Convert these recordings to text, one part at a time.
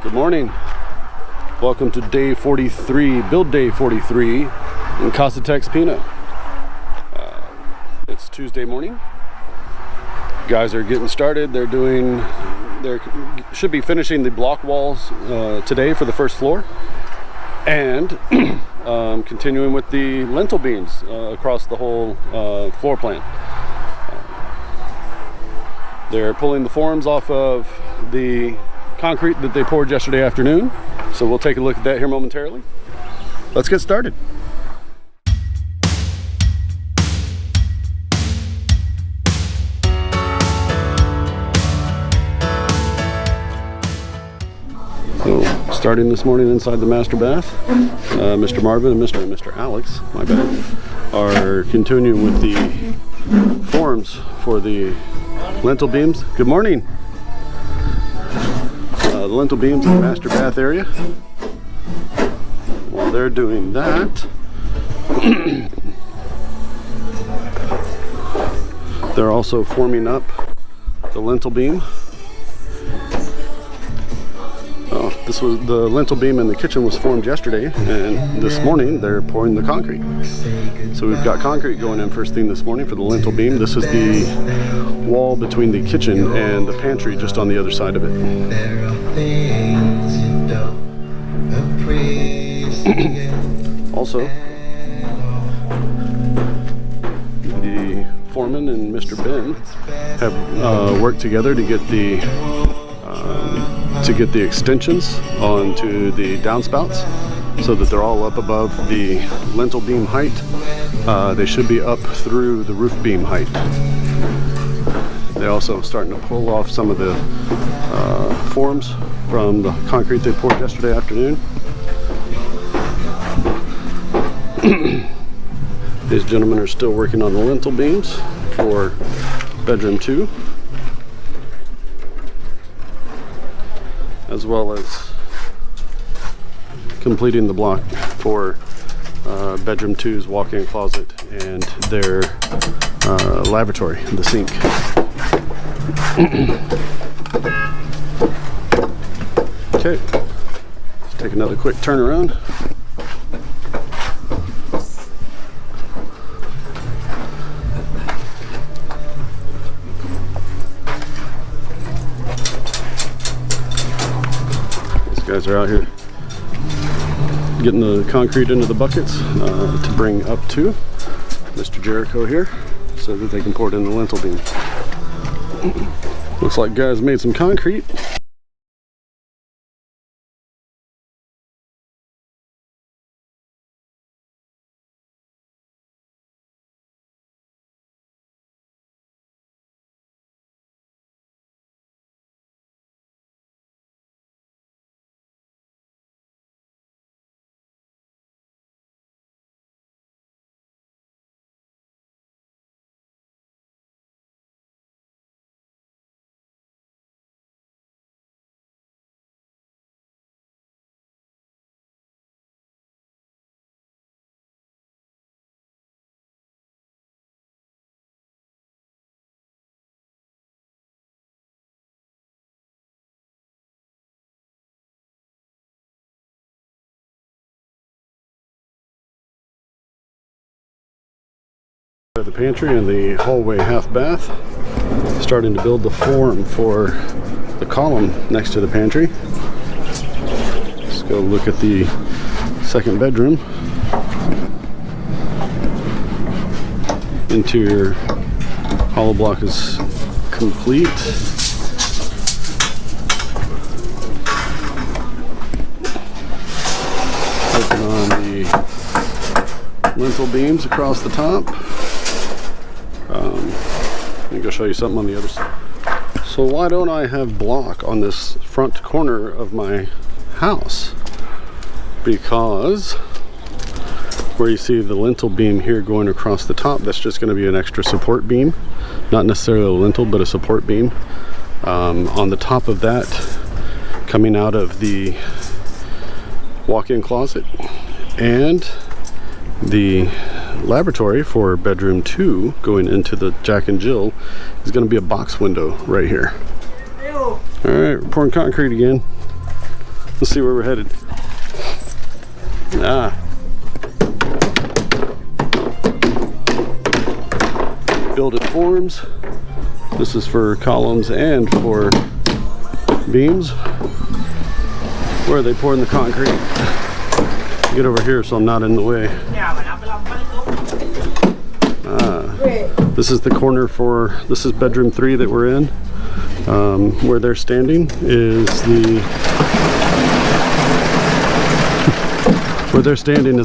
Good morning. Welcome to day 43, build day 43 in Casa TexPina. It's Tuesday morning. Guys are getting started. They should be finishing the block walls today for the first floor, and continuing with the lintel beams across the whole floor plan. They're pulling the forms off of the concrete that they poured yesterday afternoon, so we'll take a look at that here momentarily. Let's get started. So, starting this morning inside the master bath, Mr. Marvin and Mr. Alex, my bad, are continuing with the forms for the lintel beams. Good morning. The lintel beams in the master bath area. While they're doing that, they're also forming up the lintel beam. This was the lintel beam in the kitchen was formed yesterday, and this morning they're pouring the concrete. So we've got concrete going in first thing this morning for the lintel beam. This is the wall between the kitchen and the pantry, just on the other side of it. Also, the foreman and Mr. Ben have worked together to get the extensions onto the downspouts so that they're all up above the lintel beam height. They should be up through the roof beam height. They're also starting to pull off some of the forms from the concrete they poured yesterday afternoon. These gentlemen are still working on the lintel beams for bedroom 2, as well as completing the block for bedroom 2's walk-in closet and their lavatory, the sink. Okay, let's take another quick turn around. Guys are out here getting the concrete into the buckets to bring up to Mr. Jericho here so that they can pour it in the lintel beam. Looks like guys made some concrete. The pantry and the hallway half bath, starting to build the form for the column next to the pantry. Let's go look at the second bedroom. Interior hollow block is complete. Working on the lintel beams across the top. Let me go show you something on the other side. So why don't I have block on this front corner of my house? Because where you see the lintel beam here going across the top, that's just going to be an extra support beam. Not necessarily a lintel, but a support beam. On the top of that, coming out of the walk-in closet, and the lavatory for bedroom 2 going into the Jack and Jill is going to be a box window right here. All right, we're pouring concrete again. Let's see where we're headed. Build-it forms. This is for columns and for beams. Where are they pouring the concrete? Get over here so I'm not in the way. This is the corner for, this is bedroom 3 that we're in. Where they're standing is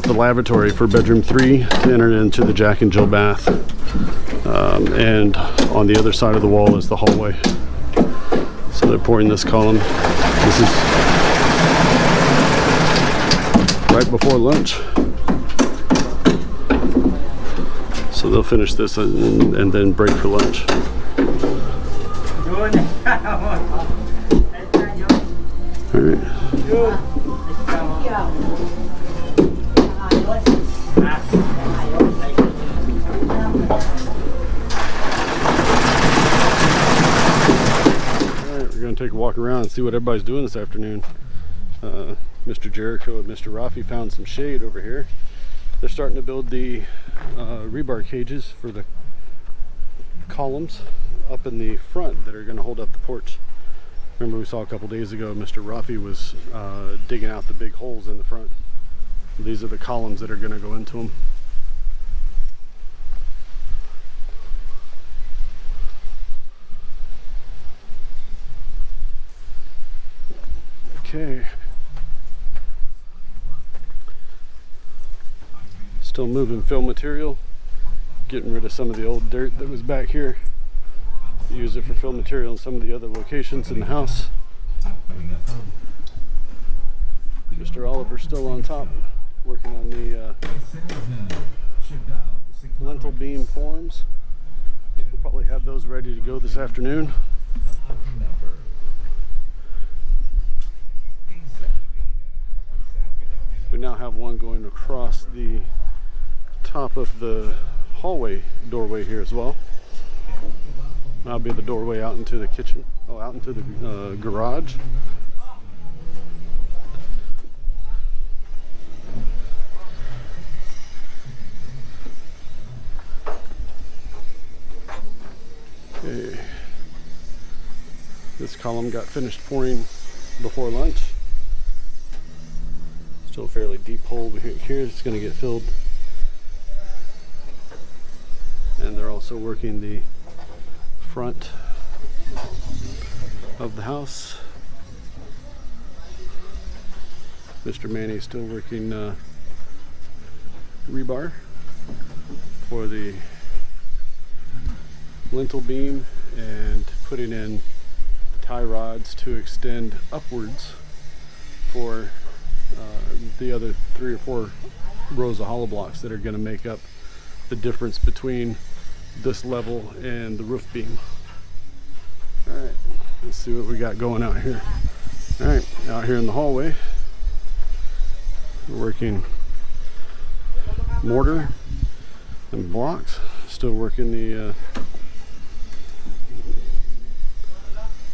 the lavatory for bedroom 3 to enter into the Jack and Jill bath. And on the other side of the wall is the hallway. So they're pouring this column. This is right before lunch. So they'll finish this and then break for lunch. All right. We're going to take a walk around and see what everybody's doing this afternoon. Mr. Jericho and Mr. Rafi found some shade over here. They're starting to build the rebar cages for the columns up in the front that are going to hold up the porch. Remember we saw a couple days ago Mr. Rafi was digging out the big holes in the front. These are the columns that are going to go into them. Okay. Still moving fill material, getting rid of some of the old dirt that was back here. Use it for fill material in some of the other locations in the house. Mr. Oliver's still on top, working on the lintel beam forms. We'll probably have those ready to go this afternoon. We now have one going across the top of the hallway doorway here as well. That'll be the doorway out into the kitchen, out into the garage. Okay. This column got finished pouring before lunch. Still a fairly deep hole over here. It's going to get filled. And they're also working the front of the house. Mr. Manny's still working rebar for the lintel beam and putting in tie rods to extend upwards for the other 3 or 4 rows of hollow blocks that are going to make up the difference between this level and the roof beam. Alright, let's see what we got going out here. Alright, out here in the hallway, we're working mortar and blocks. Still working the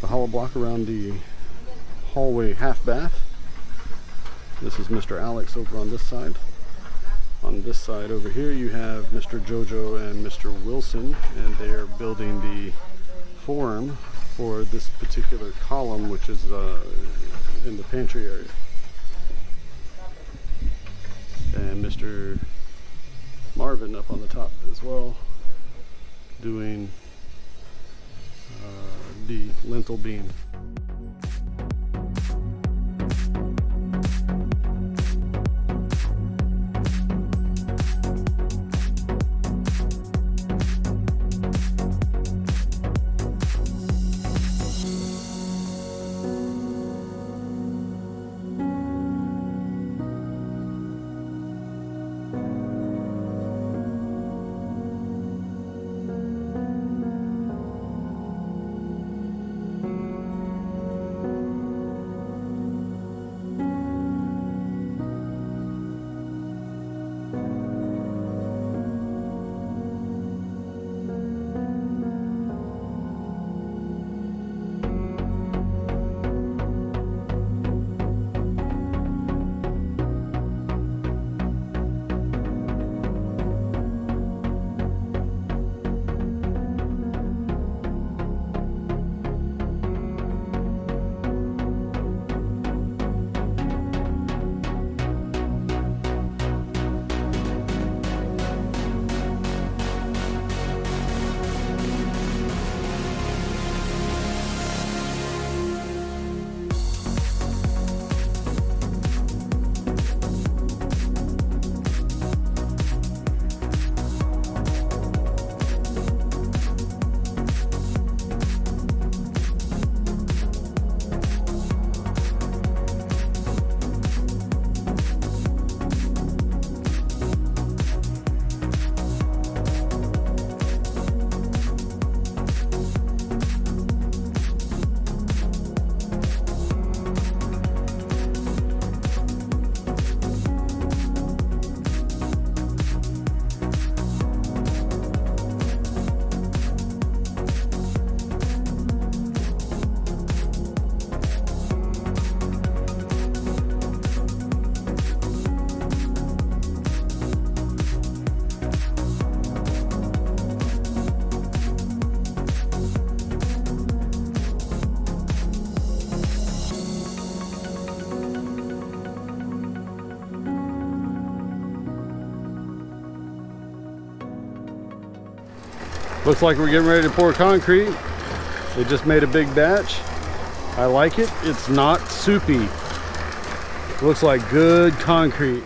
hollow block around the hallway half bath. This is Mr. Alex over on this side. On this side over here you have Mr. Jojo and Mr. Wilson, and they are building the form for this particular column, which is in the pantry area. And Mr. Marvin up on the top as well, doing the lintel beam. Looks like we're getting ready to pour concrete. They just made a big batch. I like it. It's not soupy. Looks like good concrete.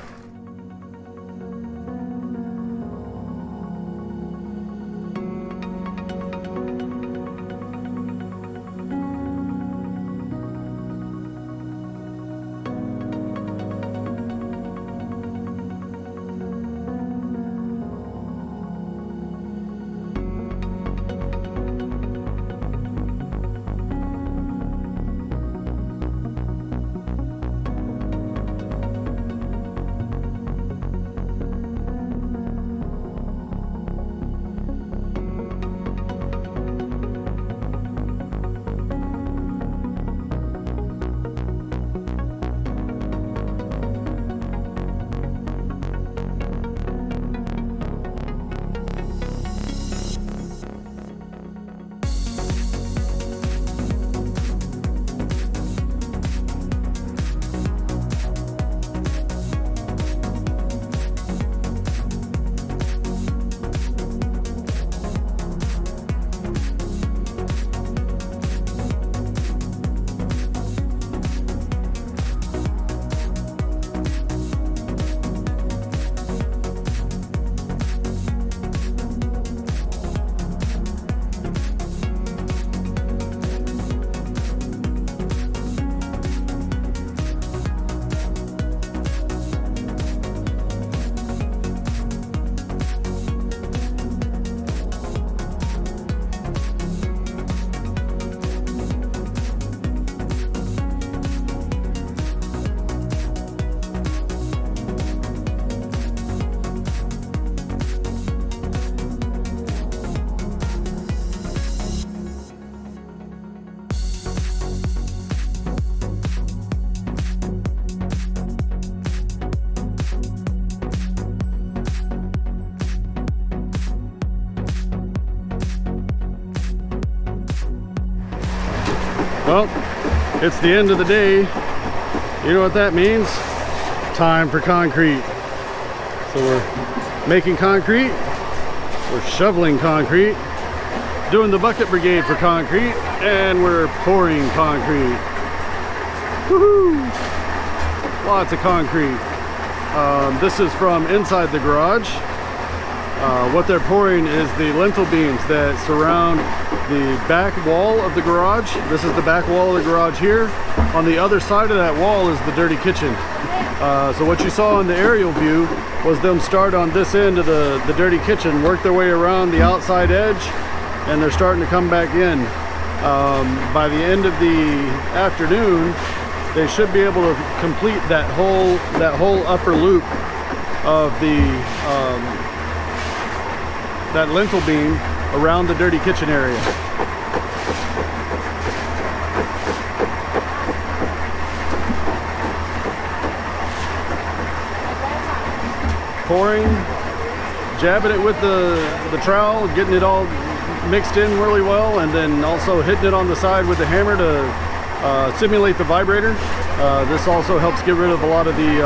Well, it's the end of the day. You know what that means? Time for concrete. So we're making concrete, we're shoveling concrete, doing the bucket brigade for concrete, and we're pouring concrete. Woohoo! Lots of concrete. This is from inside the garage. What they're pouring is the lintel beams that surround the back wall of the garage. This is the back wall of the garage here. On the other side of that wall is the dirty kitchen. So what you saw in the aerial view was them start on this end of the dirty kitchen, work their way around the outside edge, and they're starting to come back in. By the end of the afternoon, they should be able to complete that whole upper loop of the that lintel beam around the dirty kitchen area. Pouring, jabbing it with the trowel, getting it all mixed in really well, and then also hitting it on the side with the hammer to simulate the vibrator. This also helps get rid of a lot of the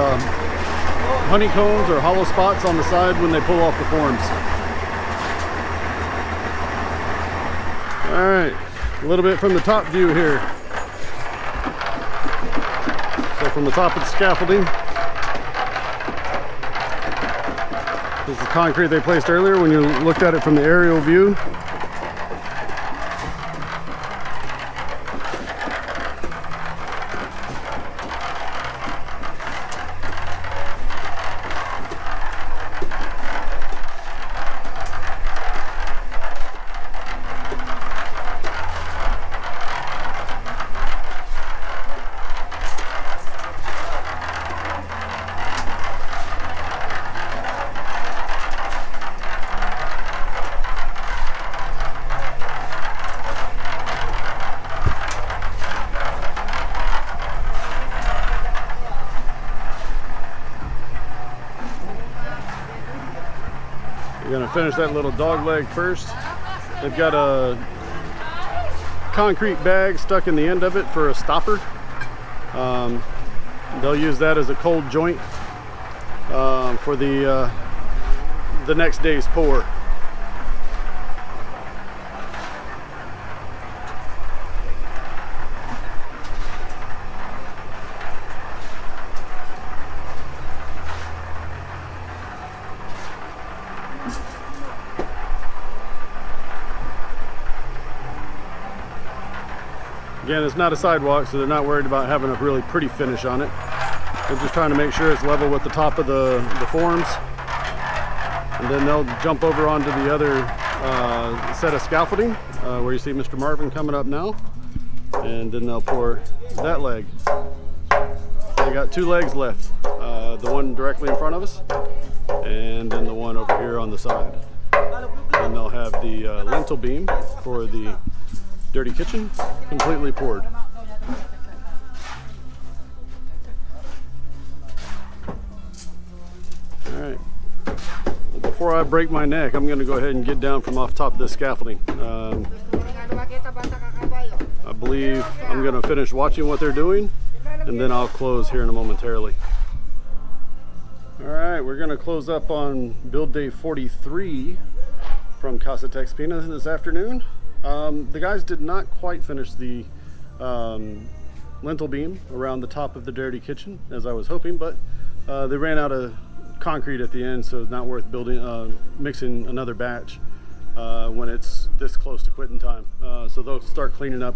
honeycombs or hollow spots on the side when they pull off the forms. All right, a little bit from the top view here. So from the top of the scaffolding, this is the concrete they placed earlier when you looked at it from the aerial view. You're gonna finish that little dog leg first. They've got a concrete bag stuck in the end of it for a stopper. They'll use that as a cold joint for the next day's pour. Again, it's not a sidewalk, so they're not worried about having a really pretty finish on it. They're just trying to make sure it's level with the top of the forms. And then they'll jump over onto the other set of scaffolding, where you see Mr. Marvin coming up now. And then they'll pour that leg. They got 2 legs left. The one directly in front of us, and then the one over here on the side. And they'll have the lintel beam for the dirty kitchen completely poured. All right. Well, before I break my neck, I'm going to go ahead and get down from off top of this scaffolding. I believe I'm going to finish watching what they're doing, and then I'll close here in a momentarily. All right, we're going to close up on build day 43 from Casa TexPina this afternoon. The guys did not quite finish the lintel beam around the top of the dirty kitchen as I was hoping, but they ran out of concrete at the end, so it's not worth building, mixing another batch when it's this close to quitting time. So they'll start cleaning up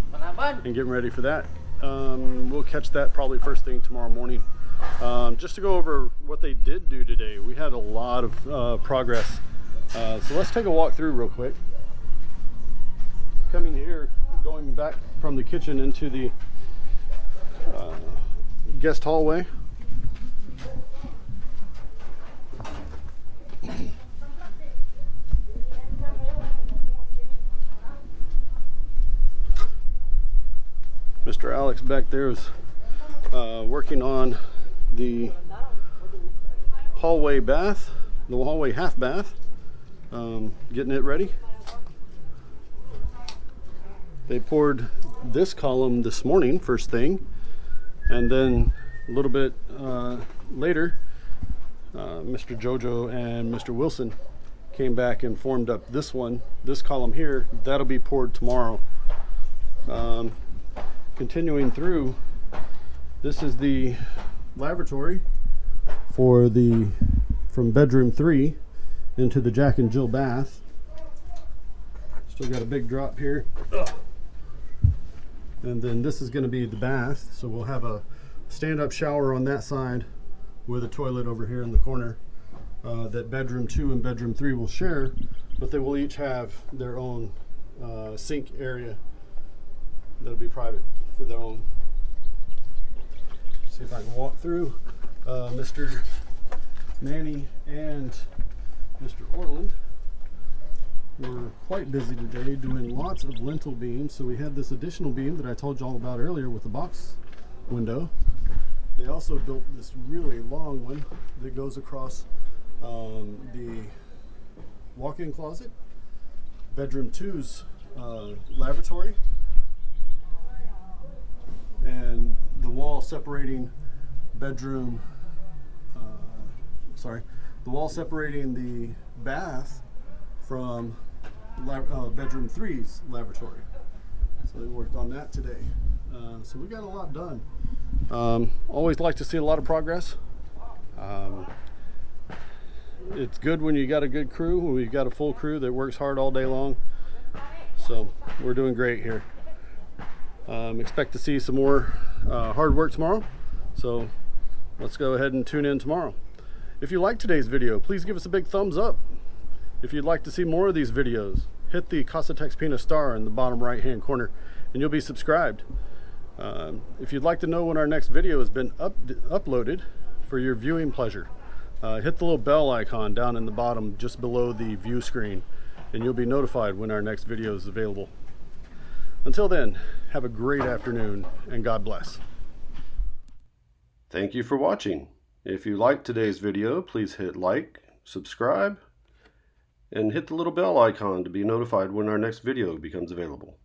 and getting ready for that. We'll catch that probably first thing tomorrow morning. Just to go over what they did do today, we had a lot of progress. So let's take a walk through real quick. Coming here, going back from the kitchen into the guest hallway. Mr. Alex back there is working on the hallway bath, the hallway half bath, getting it ready. They poured this column this morning, first thing, and then a little bit later, Mr. Jojo and Mr. Wilson came back and formed up this one, this column here. That'll be poured tomorrow. Continuing through, this is the lavatory for from bedroom 3 into the Jack and Jill bath. Still got a big drop here. And then this is going to be the bath, so we'll have a stand-up shower on that side with a toilet over here in the corner that bedroom 2 and bedroom 3 will share, but they will each have their own sink area that'll be private for their own. See if I can walk through. Mr. Manny and Mr. Orland were quite busy today doing lots of lintel beams. So we had this additional beam that I told you all about earlier with the box window. They also built this really long one that goes across the walk-in closet, bedroom 2's lavatory, and the wall separating bedroom, the wall separating the bath from bedroom 3's lavatory. So they worked on that today. So we got a lot done. Always like to see a lot of progress. It's good when you got a good crew, when we've got a full crew that works hard all day long. So we're doing great here. Expect to see some more hard work tomorrow. So let's go ahead and tune in tomorrow. If you liked today's video, please give us a big thumbs up. If you'd like to see more of these videos, hit the Casa TexPina star in the bottom right hand corner and you'll be subscribed. If you'd like to know when our next video has been uploaded for your viewing pleasure, hit the little bell icon down in the bottom just below the view screen and you'll be notified when our next video is available. Until then, have a great afternoon and God bless. Thank you for watching. If you liked today's video, please hit like, subscribe, and hit the little bell icon to be notified when our next video becomes available.